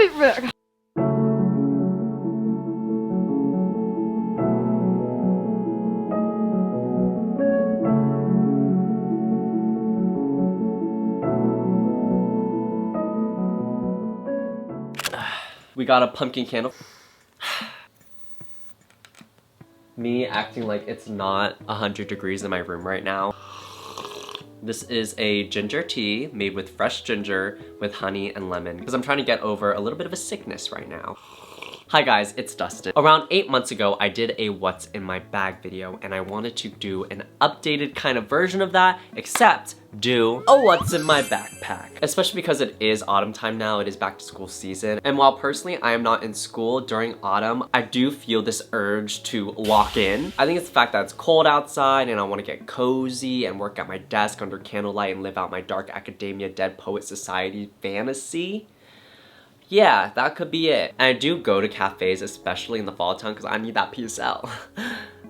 be back. We got a pumpkin candle. Me acting like it's not 100 degrees in my room right now. This is a ginger tea made with fresh ginger with honey and lemon because I'm trying to get over a little bit of a sickness right now. Hi guys, it's Dustin. Around 8 months ago, I did a what's in my bag video and I wanted to do an updated kind of version of that, except do a what's in my backpack. Especially because it is autumn time now, it is back to school season. And while personally I am not in school during autumn, I do feel this urge to lock in. I think it's the fact that it's cold outside and I want to get cozy and work at my desk under candlelight and live out my dark academia dead poet society fantasy. Yeah, that could be it. And I do go to cafes, especially in the fall time, because I need that PSL.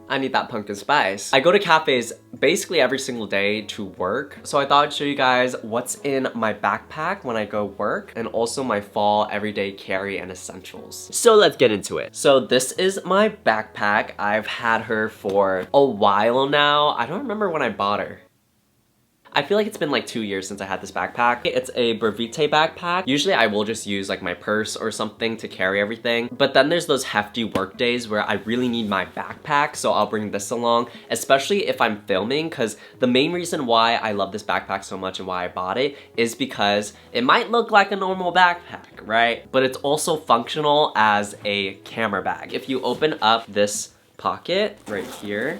I need that pumpkin spice. I go to cafes basically every single day to work. So I thought I'd show you guys what's in my backpack when I go work and also my fall everyday carry and essentials. So let's get into it. So this is my backpack. I've had her for a while now. I don't remember when I bought her. I feel like it's been like 2 years since I had this backpack. It's a Brevite backpack. Usually I will just use like my purse or something to carry everything. But then there's those hefty work days where I really need my backpack, so I'll bring this along, especially if I'm filming, because the main reason why I love this backpack so much and why I bought it is because it might look like a normal backpack, right? But it's also functional as a camera bag. If you open up this pocket right here,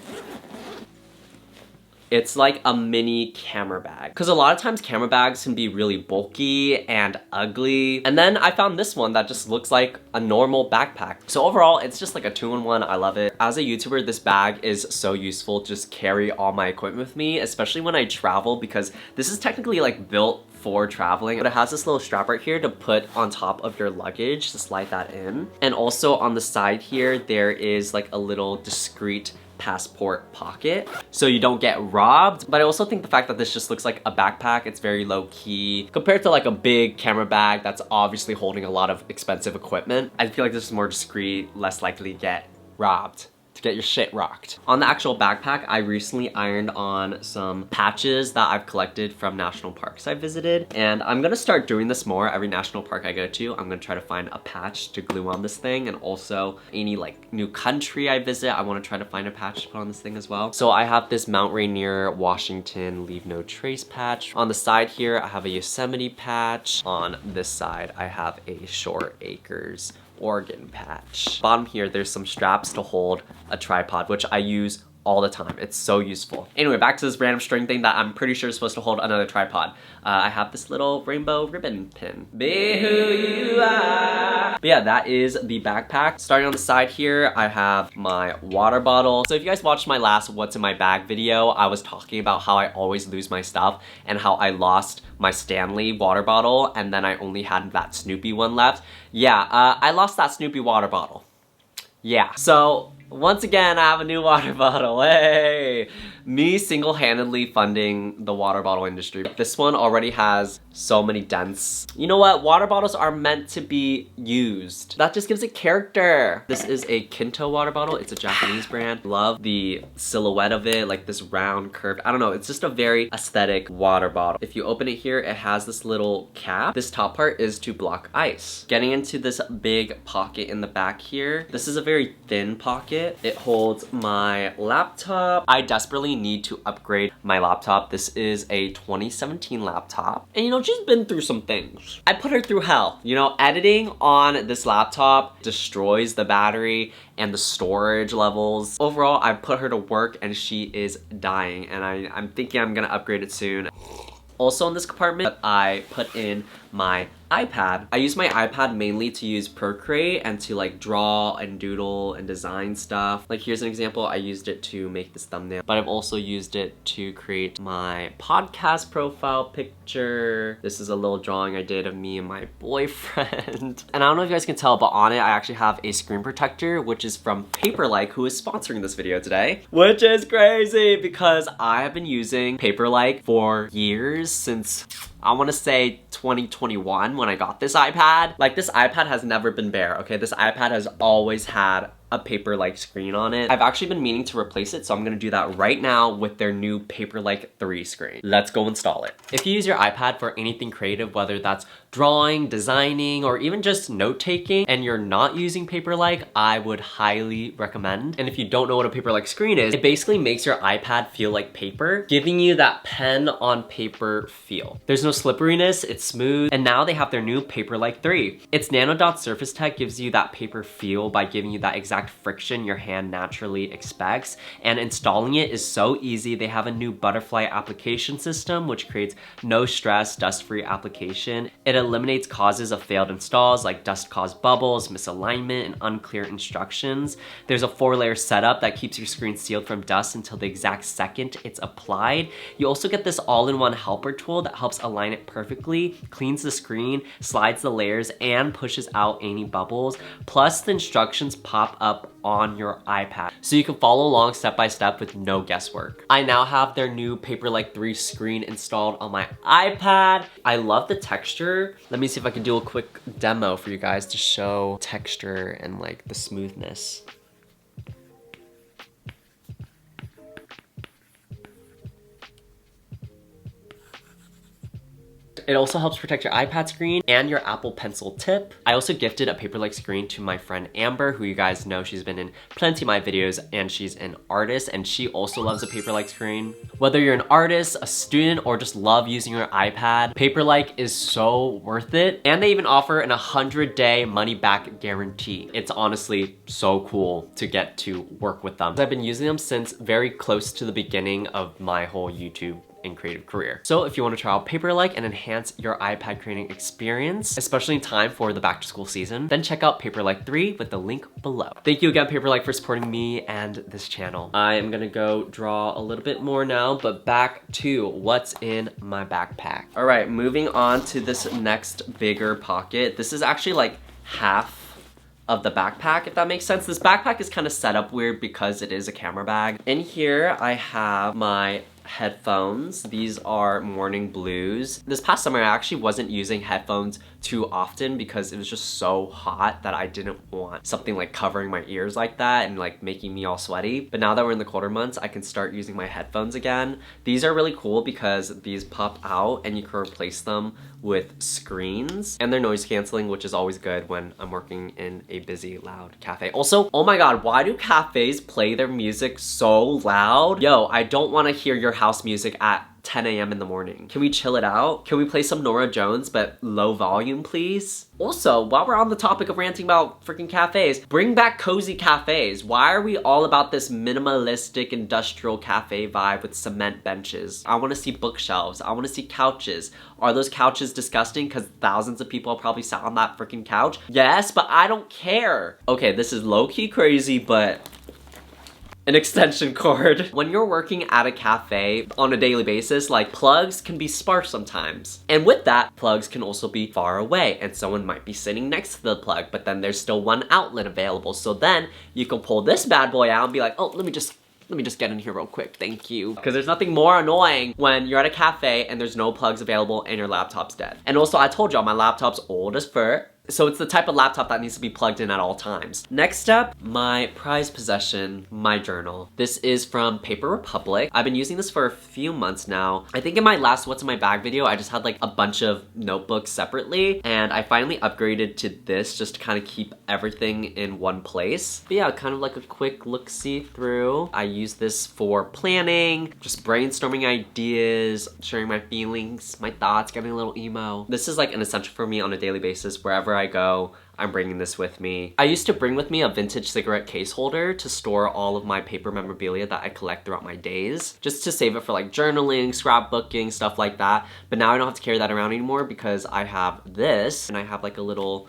it's like a mini camera bag. Because a lot of times camera bags can be really bulky and ugly. And then I found this one that just looks like a normal backpack. So overall, it's just like a 2-in-1. I love it. As a YouTuber, this bag is so useful to just carry all my equipment with me, especially when I travel, because this is technically like built for traveling, but it has this little strap right here to put on top of your luggage to slide that in. And also on the side here, there is like a little discreet passport pocket so you don't get robbed. But I also think the fact that this just looks like a backpack, it's very low-key compared to like a big camera bag that's obviously holding a lot of expensive equipment. I feel like this is more discreet, less likely to get robbed, to get your shit rocked. On the actual backpack, I recently ironed on some patches that I've collected from national parks I visited, and I'm gonna start doing this more. Every national park I go to, I'm gonna try to find a patch to glue on this thing, and also any like new country I visit, I wanna try to find a patch to put on this thing as well. So I have this Mount Rainier, Washington Leave No Trace patch. On the side here, I have a Yosemite patch. On this side, I have a Shore Acres Oregon patch. Bottom here, there's some straps to hold a tripod, which I use all the time. It's so useful. Anyway, back to this random string thing that I'm pretty sure is supposed to hold another tripod. I have this little rainbow ribbon pin. Be who you are. But yeah, that is the backpack. Starting on the side here, I have my water bottle. So if you guys watched my last What's in My Bag video, I was talking about how I always lose my stuff and how I lost my Stanley water bottle and then I only had that Snoopy one left. Yeah, I lost that Snoopy water bottle. Yeah, so once again, I have a new water bottle, hey! Me single-handedly funding the water bottle industry. This one already has so many dents. You know what? Water bottles are meant to be used. That just gives it character. This is a Kinto water bottle. It's a Japanese brand. Love the silhouette of it, like this round curve. I don't know, it's just a very aesthetic water bottle. If you open it here, it has this little cap. This top part is to block ice. Getting into this big pocket in the back here, this is a very thin pocket. It holds my laptop. I desperately need to upgrade my laptop. This is a 2017 laptop. And you know, she's been through some things. I put her through hell. You know, editing on this laptop destroys the battery and the storage levels. Overall, I put her to work and she is dying. And I'm thinking I'm gonna upgrade it soon. Also in this compartment, I put in my iPad. I use my iPad mainly to use Procreate and to like draw and doodle and design stuff. Like here's an example, I used it to make this thumbnail, but I've also used it to create my podcast profile picture. This is a little drawing I did of me and my boyfriend. And I don't know if you guys can tell, but on it I actually have a screen protector, which is from Paperlike, who is sponsoring this video today. Which is crazy because I have been using Paperlike for years, since I want to say 2021 when I got this iPad. Like, this iPad has never been bare, okay? This iPad has always had a paper-like screen on it. I've actually been meaning to replace it, so I'm gonna do that right now with their new paper-like 3 screen. Let's go install it. If you use your iPad for anything creative, whether that's drawing, designing, or even just note-taking, and you're not using paper-like, I would highly recommend. And if you don't know what a paper-like screen is, it basically makes your iPad feel like paper, giving you that pen on paper feel. There's no slipperiness, it's smooth, and now they have their new paper-like 3. Its nano dot surface tech gives you that paper feel by giving you that exact friction your hand naturally expects, and installing it is so easy. They have a new butterfly application system which creates no stress, dust-free application. It eliminates causes of failed installs like dust-caused bubbles, misalignment, and unclear instructions. There's a 4-layer setup that keeps your screen sealed from dust until the exact second it's applied. You also get this all-in-one helper tool that helps align it perfectly, cleans the screen, slides the layers, and pushes out any bubbles. Plus, the instructions pop up on your iPad, so you can follow along step by step with no guesswork. I now have their new paper-like 3 screen installed on my iPad. I love the texture. Let me see if I can do a quick demo for you guys to show texture and like the smoothness. It also helps protect your iPad screen and your Apple Pencil tip. I also gifted a paper-like screen to my friend Amber, who you guys know, she's been in plenty of my videos, and she's an artist, and she also loves a paper-like screen. Whether you're an artist, a student, or just love using your iPad, paper-like is so worth it. And they even offer an 100-day money-back guarantee. It's honestly so cool to get to work with them. I've been using them since very close to the beginning of my whole YouTube and creative career. So if you want to try out Paperlike and enhance your iPad creating experience, especially in time for the back to school season, then check out Paperlike 3 with the link below. Thank you again, Paperlike, for supporting me and this channel. I am gonna go draw a little bit more now, but back to what's in my backpack. All right, moving on to this next bigger pocket. This is actually like half of the backpack, if that makes sense. This backpack is kind of set up weird because it is a camera bag. In here, I have my headphones. These are Morning Blues. This past summer, I actually wasn't using headphones too often because it was just so hot that I didn't want something like covering my ears like that and like making me all sweaty. But now that we're in the colder months, I can start using my headphones again. These are really cool because these pop out and you can replace them with screens, and they're noise canceling, which is always good when I'm working in a busy, loud cafe. Also, oh my god, why do cafes play their music so loud? Yo, I don't want to hear your house music at 10 a.m. in the morning. Can we chill it out? Can we play some Norah Jones but low volume, please? Also, while we're on the topic of ranting about freaking cafes, bring back cozy cafes. Why are we all about this minimalistic industrial cafe vibe with cement benches? I want to see bookshelves. I want to see couches. Are those couches disgusting because thousands of people probably sat on that freaking couch? Yes, but I don't care. Okay, this is low-key crazy, but an extension cord. When you're working at a cafe on a daily basis, like, plugs can be sparse sometimes. And with that, plugs can also be far away and someone might be sitting next to the plug, but then there's still one outlet available. So then you can pull this bad boy out and be like, oh, let me just get in here real quick, thank you. Because there's nothing more annoying when you're at a cafe and there's no plugs available and your laptop's dead. And also, I told y'all my laptop's old as fur, so it's the type of laptop that needs to be plugged in at all times. Next up, my prized possession, my journal. This is from Paper Republic. I've been using this for a few months now. I think in my last What's in My Bag video, I just had like a bunch of notebooks separately, and I finally upgraded to this just to kind of keep everything in one place. But yeah, kind of like a quick look-see through. I use this for planning, just brainstorming ideas, sharing my feelings, my thoughts, getting a little emo. This is like an essential for me on a daily basis. Wherever I go, I'm bringing this with me. I used to bring with me a vintage cigarette case holder to store all of my paper memorabilia that I collect throughout my days, just to save it for like journaling, scrapbooking, stuff like that. But now I don't have to carry that around anymore because I have this, and I have like a little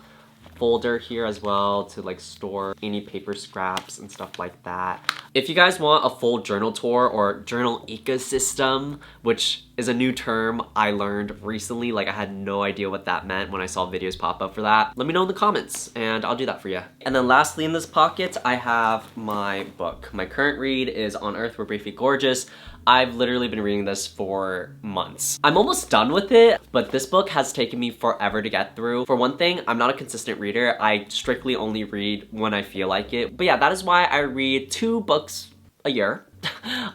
folder here as well to like store any paper scraps and stuff like that. If you guys want a full journal tour or journal ecosystem, which is a new term I learned recently, like I had no idea what that meant when I saw videos pop up for that, let me know in the comments and I'll do that for you. And then lastly in this pocket, I have my book. My current read is On Earth We're Briefly Gorgeous. I've literally been reading this for months. I'm almost done with it, but this book has taken me forever to get through. For one thing, I'm not a consistent reader. I strictly only read when I feel like it. But yeah, that is why I read 2 books a year.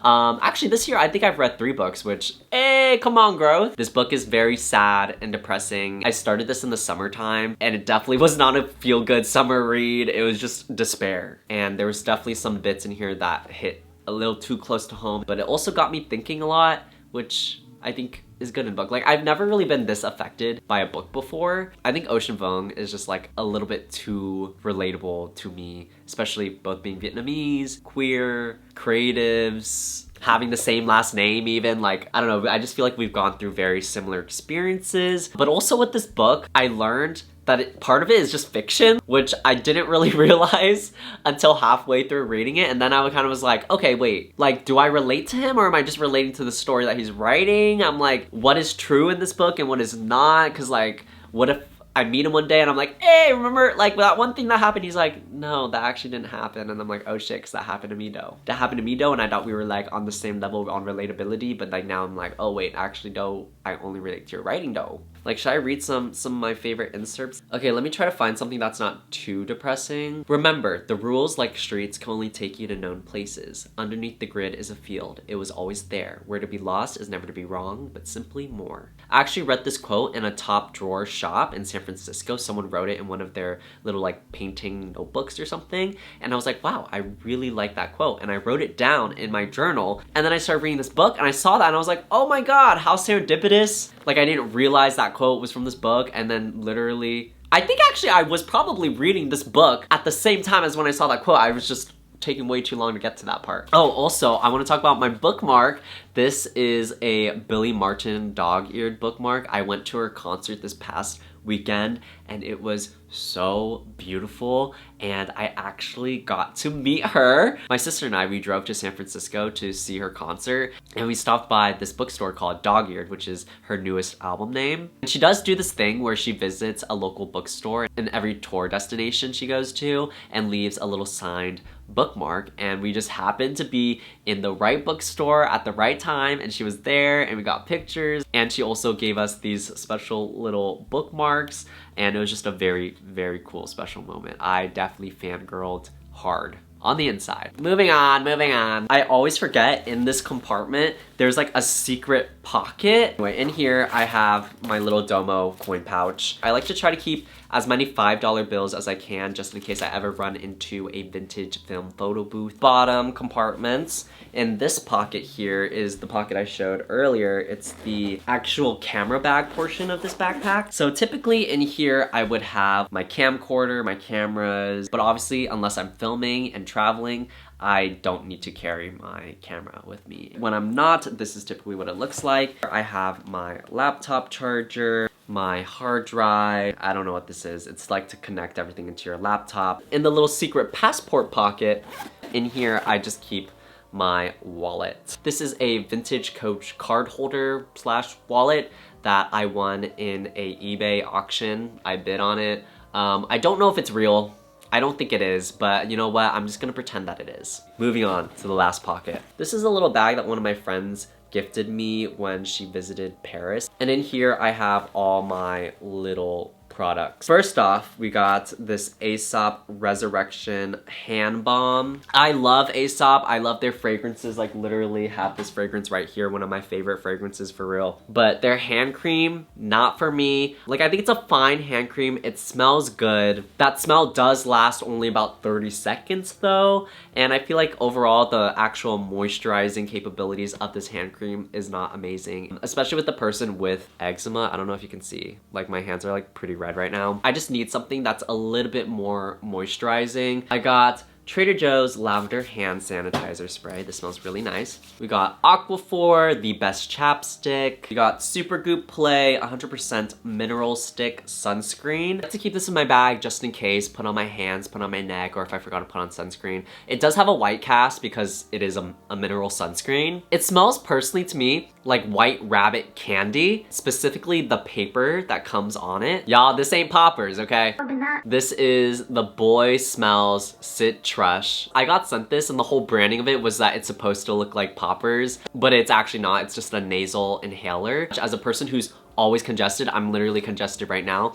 Actually this year I think I've read 3 books, which, hey, come on growth. This book is very sad and depressing. I started this in the summertime and it definitely was not a feel-good summer read. It was just despair. And there was definitely some bits in here that hit a little too close to home, but it also got me thinking a lot, which I think is good in book. Like, I've never really been this affected by a book before. I think Ocean Vuong is just like a little bit too relatable to me, especially both being Vietnamese, queer, creatives, having the same last name even. Like, I don't know, I just feel like we've gone through very similar experiences. But also with this book, I learned that part of it is just fiction, which I didn't really realize until halfway through reading it. And then I kind of was like, okay, wait, like, do I relate to him or am I just relating to the story that he's writing? I'm like, what is true in this book and what is not? Because like, what if I meet him one day and I'm like, hey, remember like that one thing that happened? He's like, no, that actually didn't happen. And I'm like, oh shit, because that happened to me though. That happened to me though, and I thought we were like on the same level on relatability, but like now I'm like, oh wait, actually though, I only relate to your writing though. Like, should I read some of my favorite inserts? Okay, let me try to find something that's not too depressing. Remember, the rules, like streets, can only take you to known places. Underneath the grid is a field. It was always there. Where to be lost is never to be wrong, but simply more. I actually read this quote in a top drawer shop in San Francisco. Someone wrote it in one of their little like painting notebooks or something. And I was like, wow, I really like that quote. And I wrote it down in my journal. And then I started reading this book and I saw that and I was like, oh my God, how serendipitous. Like, I didn't realize that quote was from this book, and then literally, I think actually I was probably reading this book at the same time as when I saw that quote. I was just taking way too long to get to that part. Oh, also, I want to talk about my bookmark. This is a Billy Martin dog-eared bookmark. I went to her concert this past weekend and it was so beautiful, and I actually got to meet her. My sister and I, we drove to San Francisco to see her concert, and we stopped by this bookstore called Dog-Eared, which is her newest album name. And she does do this thing where she visits a local bookstore in every tour destination she goes to and leaves a little signed bookmark, and we just happened to be in the right bookstore at the right time, and she was there and we got pictures, and she also gave us these special little bookmarks, and it was just a very, very cool special moment. I definitely fangirled hard on the inside. Moving on. I always forget in this compartment, there's like a secret pocket. Anyway, in here I have my little Domo coin pouch. I like to try to keep as many $5 bills as I can just in case I ever run into a vintage film photo booth. Bottom compartments. In this pocket here is the pocket I showed earlier. It's the actual camera bag portion of this backpack. So typically in here I would have my camcorder, my cameras, but obviously unless I'm filming and traveling, I don't need to carry my camera with me. When I'm not, this is typically what it looks like. I have my laptop charger, my hard drive. I don't know what this is. It's like to connect everything into your laptop. In the little secret passport pocket, in here I just keep my wallet. This is a vintage Coach card holder slash wallet that I won in a eBay auction. I bid on it. I don't know if it's real. I don't think it is, but you know what? I'm just gonna pretend that it is. Moving on to the last pocket. This is a little bag that one of my friends gifted me when she visited Paris. And in here I have all my little products. First off, we got this Aesop Resurrection hand balm. I love Aesop. I love their fragrances. Like, literally have this fragrance right here, one of my favorite fragrances for real. But their hand cream, not for me. Like, I think it's a fine hand cream. It smells good. That smell does last only about 30 seconds though. And I feel like overall the actual moisturizing capabilities of this hand cream is not amazing, especially with the person with eczema. I don't know if you can see, like my hands are like pretty red right now. I just need something that's a little bit more moisturizing. I got Trader Joe's lavender hand sanitizer spray. This smells really nice. We got Aquaphor, the best chapstick. We got Supergoop Play 100% mineral stick sunscreen. I like to keep this in my bag just in case, put on my hands, put on my neck, or if I forgot to put on sunscreen. It does have a white cast because it is a mineral sunscreen. It smells personally to me like White Rabbit candy, specifically the paper that comes on it. Y'all, this ain't poppers, okay? This is the Boy Smells Sit Trush. I got sent this and the whole branding of it was that it's supposed to look like poppers, but it's actually not. It's just a nasal inhaler. As a person who's always congested, I'm literally congested right now.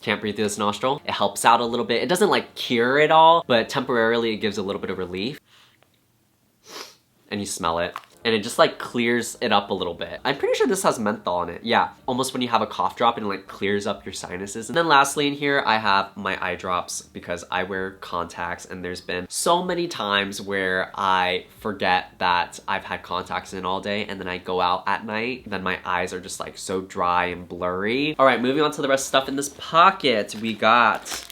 Can't breathe through this nostril. It helps out a little bit. It doesn't like cure it all, but temporarily it gives a little bit of relief. And you smell it. And it just like clears it up a little bit. I'm pretty sure this has menthol in it. Yeah, almost when you have a cough drop and it like clears up your sinuses. And then lastly in here, I have my eye drops because I wear contacts and there's been so many times where I forget that I've had contacts in all day and then I go out at night, then my eyes are just like so dry and blurry. All right, moving on to the rest of stuff in this pocket. We got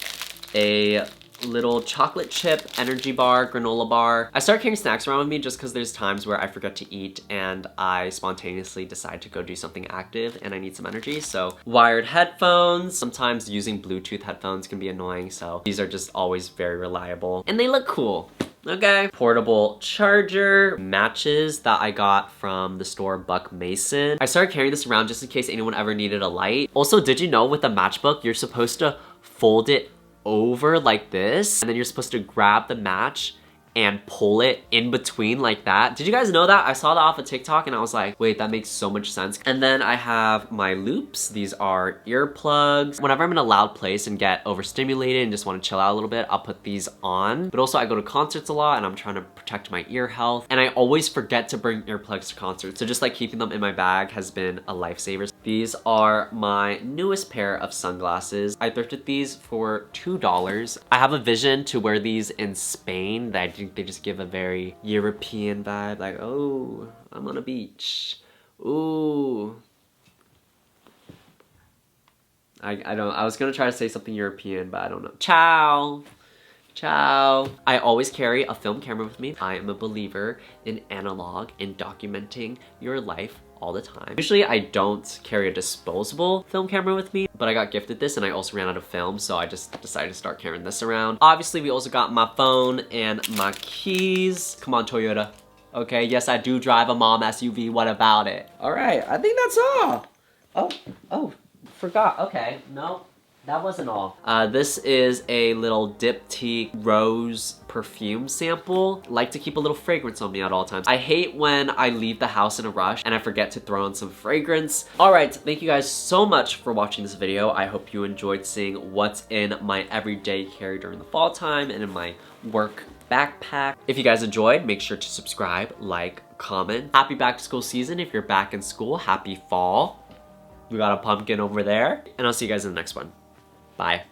a little chocolate chip energy bar, granola bar. I start carrying snacks around with me just because there's times where I forget to eat and I spontaneously decide to go do something active and I need some energy. So wired headphones. Sometimes using Bluetooth headphones can be annoying, so these are just always very reliable and they look cool. Okay. Portable charger, matches that I got from the store Buck Mason. I started carrying this around just in case anyone ever needed a light. Also, did you know with a matchbook, you're supposed to fold it over like this, and then you're supposed to grab the match and pull it in between like that. Did you guys know that? I saw that off of TikTok and I was like, wait, that makes so much sense. And then I have my loops. These are earplugs. Whenever I'm in a loud place and get overstimulated and just want to chill out a little bit, I'll put these on. But also I go to concerts a lot and I'm trying to protect my ear health. And I always forget to bring earplugs to concerts. So just like keeping them in my bag has been a lifesaver. These are my newest pair of sunglasses. I thrifted these for $2. I have a vision to wear these in Spain that I think they just give a very European vibe. Like, oh, I'm on a beach. Ooh. I was gonna try to say something European, but I don't know. Ciao. Ciao. I always carry a film camera with me. I am a believer in analog and documenting your life all the time. Usually I don't carry a disposable film camera with me, but I got gifted this and I also ran out of film, so I just decided to start carrying this around. Obviously, we also got my phone and my keys. Come on, Toyota. Okay, yes, I do drive a mom SUV. What about it? All right, I think that's all. Oh, forgot. Okay, no. That wasn't all. This is a little Diptyque rose perfume sample. Like to keep a little fragrance on me at all times. I hate when I leave the house in a rush and I forget to throw on some fragrance. All right, thank you guys so much for watching this video. I hope you enjoyed seeing what's in my everyday carry during the fall time and in my work backpack. If you guys enjoyed, make sure to subscribe, like, comment. Happy back to school season if you're back in school. Happy fall. We got a pumpkin over there. And I'll see you guys in the next one. Bye.